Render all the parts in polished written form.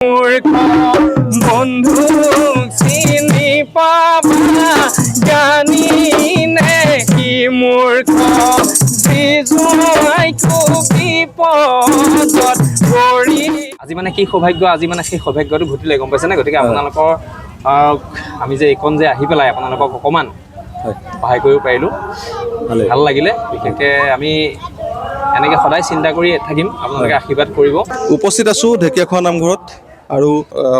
মূৰ্খ বন্ধু চিনি পাবা জানি নেকি মূৰ্খ বিপদত পৰি আজি মানে কি সৌভাগ্য আজি মানে সেই সৌভাগ্যটো ঘটিলে গম পাইছেনে গতিকে আপোনালোকৰ আমি যে এইকণ যে আহি পেলাই আপোনালোকক অকণমান সহায় কৰিব পাৰিলোঁ ভাল লাগিলে বিশেষকৈ আমি এনেকৈ সদায় চিন্তা কৰি থাকিম আপোনালোকে আশীৰ্বাদ কৰিব উপস্থিত আছোঁ ঢেকীয়াখোৱা নামঘৰত আৰু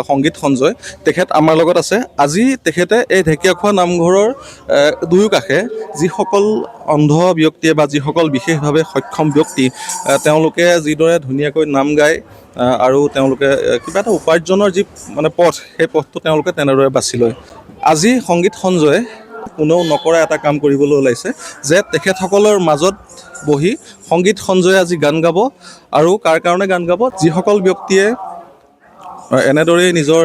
সংগীত সঞ্জয় তেখেত আমাৰ লগত আছে আজি তেখেতে এই ঢেকীয়াখোৱা নামঘৰৰ দুয়োকাষে যিসকল অন্ধ ব্যক্তিয়ে বা যিসকল বিশেষভাৱে সক্ষম ব্যক্তি তেওঁলোকে যিদৰে ধুনীয়াকৈ নাম গায় আৰু তেওঁলোকে কিবা এটা উপাৰ্জনৰ যি মানে পথ সেই পথটো তেওঁলোকে তেনেদৰে বাছি লয় আজি সংগীত সঞ্জয়ে কোনেও নকৰা এটা কাম কৰিবলৈ ওলাইছে যে তেখেতসকলৰ মাজত বহি সংগীত সঞ্জয়ে আজি গান গাব আৰু কাৰ কাৰণে গান গাব যিসকল ব্যক্তিয়ে এনেদৰেই নিজৰ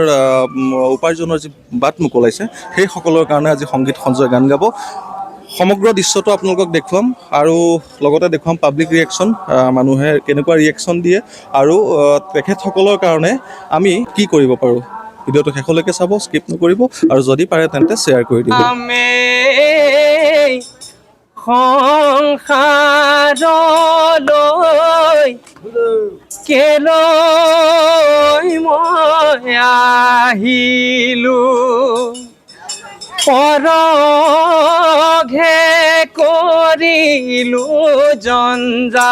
উপাৰ্জনৰ যি বাট মোকলাইছে সেইসকলৰ কাৰণে আজি সংগীত সঞ্জয়ে গান গাব সমগ্ৰ দৃশ্যটো আপোনালোকক দেখুৱাম আৰু লগতে দেখুৱাম পাব্লিক ৰিয়েকশ্যন মানুহে কেনেকুৱা ৰিয়েকশ্যন দিয়ে আৰু তেখেতসকলৰ কাৰণে আমি কি কৰিব পাৰোঁ ভিডিঅ'টো শেষলৈকে চাব স্কিপ নকৰিব আৰু যদি পাৰে তেন্তে শ্বেয়াৰ কৰি দিব সংসাৰলৈ কেলৈ মই আহিলোঁ পৰঘে কৰিলোঁ জঞ্জাল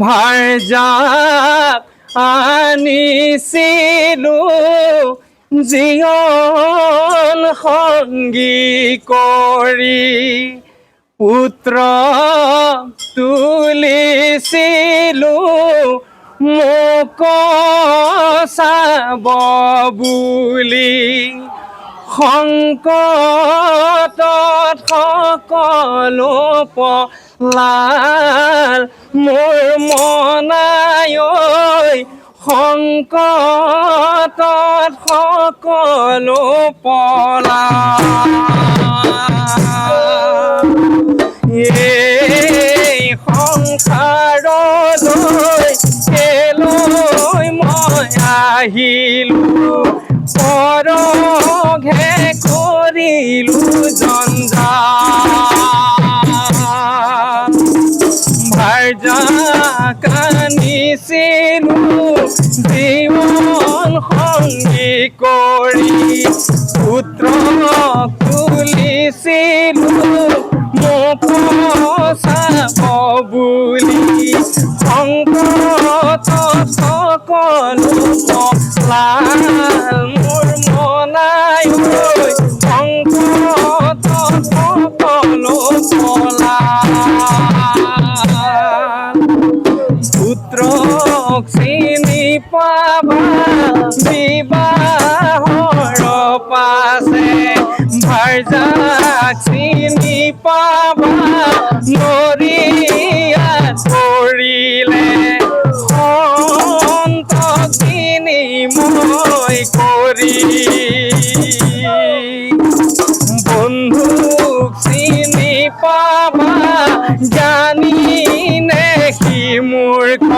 ভাৰজাক আনিছিলোঁ জীৱন সংগী কৰি পুত্ৰ তুলিছিলোঁ মোক চাব বুলি সংকটত সকলো পলাল মোৰ মনাই সংকটত সকলো পলাল এই সংসাৰলৈ কেলৈ মই আহিলোঁ পৰঘে কৰিলোঁ জঞ্জাল ভাৰজাক আনিছিলোঁ জীৱন সংগী কৰি পুত্ৰ তুলিছিলোঁ মোক চাব বুলি সংকটত সকলো পলাল মোৰ মনাই সংকটত সকলো পলাল পুত্ৰক চিনি পাবা বিবাহৰ পাছে ভাৰজাক চিনি পাবা নৰিয়া কৰিলে সন্তক বিনিময় কৰি বন্ধুক চিনি পাবা জানি নেকি মূৰ্খ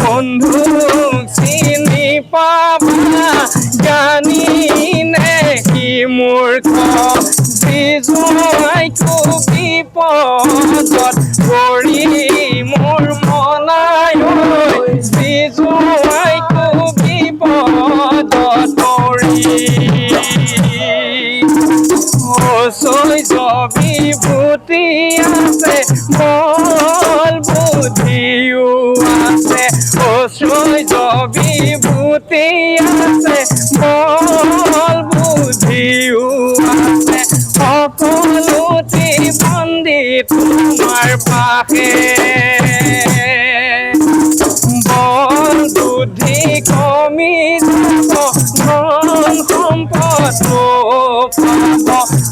বন্ধুক চিনি পাবা জানি নেকি মূৰ্খ যিজনাইকো বিপদত পৰি মোৰ মনাই যিজনাইকো বিপদত পৰি ঐশ্বৰ্য বিভূতি আছে বল বুদ্ধিও আছে ঐশ্বৰ্য বিভূতি আছে বল বুদ্ধিও আছে সকলোতে বন্দী তোমাৰ পাশে বল বুদ্ধি কমি যাব ধন সম্পদ পাব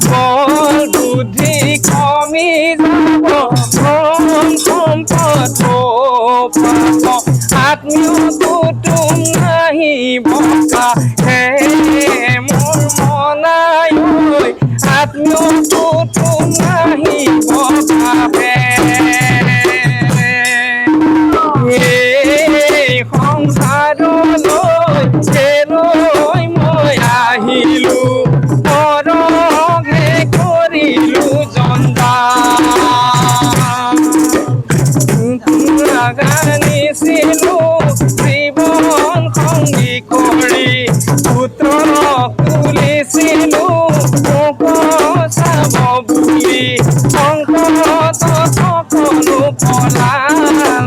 বল বুদ্ধি কমি যাব ধন সম্পদ পাব আত্মীয় কুটুম নাহিব হে মোৰ মনাই আত্মীয় কুটুম নাহিব হে আনিছিলো জীৱন সংগী কৰি পুত্ৰক তুলিছিলো মোক চাব বুলি সংকটত সকলো পলাল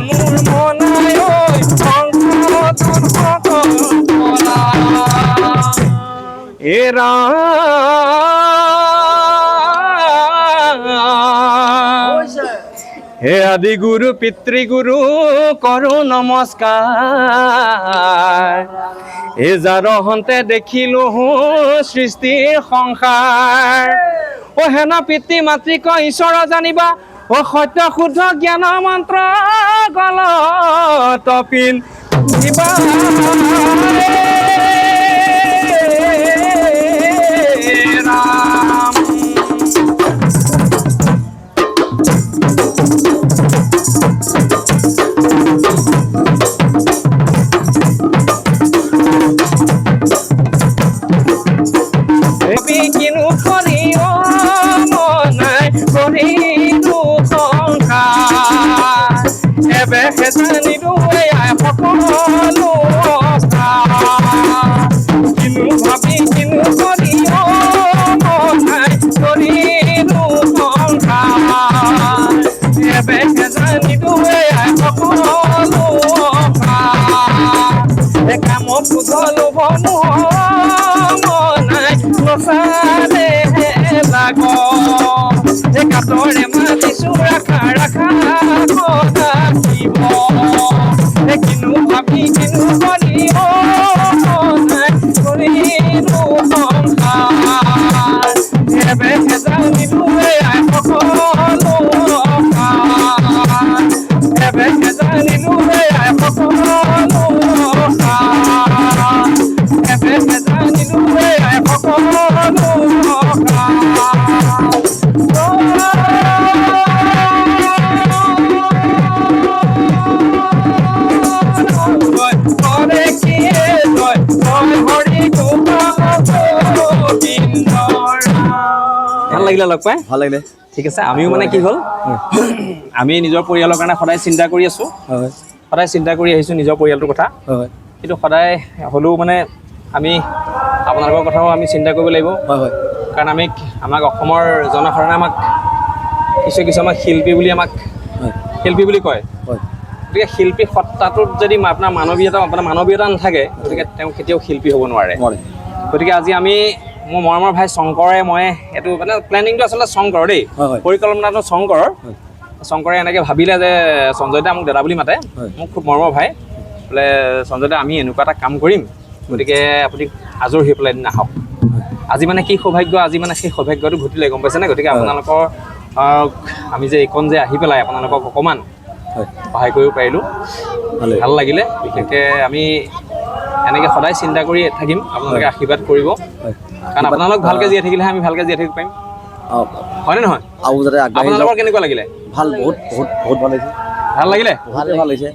মোৰ মনাই ঐ সংকটত সকলো পলাল হে আদি গুৰু পিতৃগুৰু কৰো নমস্কাৰ এ যাৰ হন্তে দেখিলো সৃষ্টিৰ সংসাৰ অ হেনা পিতৃ মাতৃক ঈশ্বৰ জানিবা অ সত্য শুদ্ধ জ্ঞান মন্ত্ৰ গলত পিন দিবা ৰাম কিনো কৰি মনাই কৰিলো সংসাৰ এবে জানিলো সকলো কিনো ভাবি কিনো কৰি মনাই কৰিলো সংসাৰ এবে জানিলো সকলো কামত বুধলো ভনো মনাই নচালে লাগ কাতৰে মাতিছো ৰাখা ৰাখা শিৱ কিনো ভাবি কিনো কৰি মনাই কৰিলো সংসাৰ এবে জানিলো সকলো এবে জানিলো সকলো এবে জানিলো ভাল লাগিলে লগ পাই ভাল লাগিলে ঠিক আছে আমিও মানে কি হ'ল আমি নিজৰ পৰিয়ালৰ কাৰণে সদায় চিন্তা কৰি আছোঁ হয় সদায় চিন্তা কৰি আহিছোঁ নিজৰ পৰিয়ালটোৰ কথা হয় কিন্তু সদায় হ'লেও মানে আমি আপোনালোকৰ কথাও আমি চিন্তা কৰিব লাগিব হয় হয় কাৰণ আমাক অসমৰ জনসাধাৰণে আমাক কিছু আমাক শিল্পী বুলি আমাক শিল্পী বুলি কয় হয় গতিকে শিল্পী সত্তাটোত যদি আপোনাৰ মানৱীয়তা নাথাকে গতিকে তেওঁ কেতিয়াও শিল্পী হ'ব নোৱাৰে গতিকে আজি আমি মোৰ মৰমৰ ভাই শংকৰে মই এইটো মানে প্লেনিংটো আচলতে শংকৰ দেই পৰিকল্পনাটো শংকৰে এনেকৈ ভাবিলে যে সঞ্জয় দা মোক দাদা বুলি মাতে মোক খুব মৰমৰ ভাই বোলে সঞ্জয় দা আমি এনেকুৱা এটা কাম কৰিম গতিকে আপুনি আজৰি হৈ পেলাই এদিন আহক আজি মানে কি সৌভাগ্য আজি মানে সেই সৌভাগ্যটো ঘটিলে গম পাইছেনে গতিকে আপোনালোকৰ আমি যে এইকণ যে আহি পেলাই আপোনালোকক অকণমান সহায় কৰিব পাৰিলোঁ ভাল লাগিলে বিশেষকৈ আমি এনেকৈ সদায় চিন্তা কৰি থাকিম আপোনালোকে আশীৰ্বাদ কৰিব কাৰণ আপোনালোক ভালকৈ জীয়াই থাকিলেহে আমি ভালকৈ জীয়াই থাকিব পাৰিম হয়নে নহয় আৰু যাতে আপোনালোকৰ কেনেকুৱা লাগিলে ভাল বহুত বহুত বহুত ভাল লাগিছে ভাল লাগিলে ভাল লাগিছে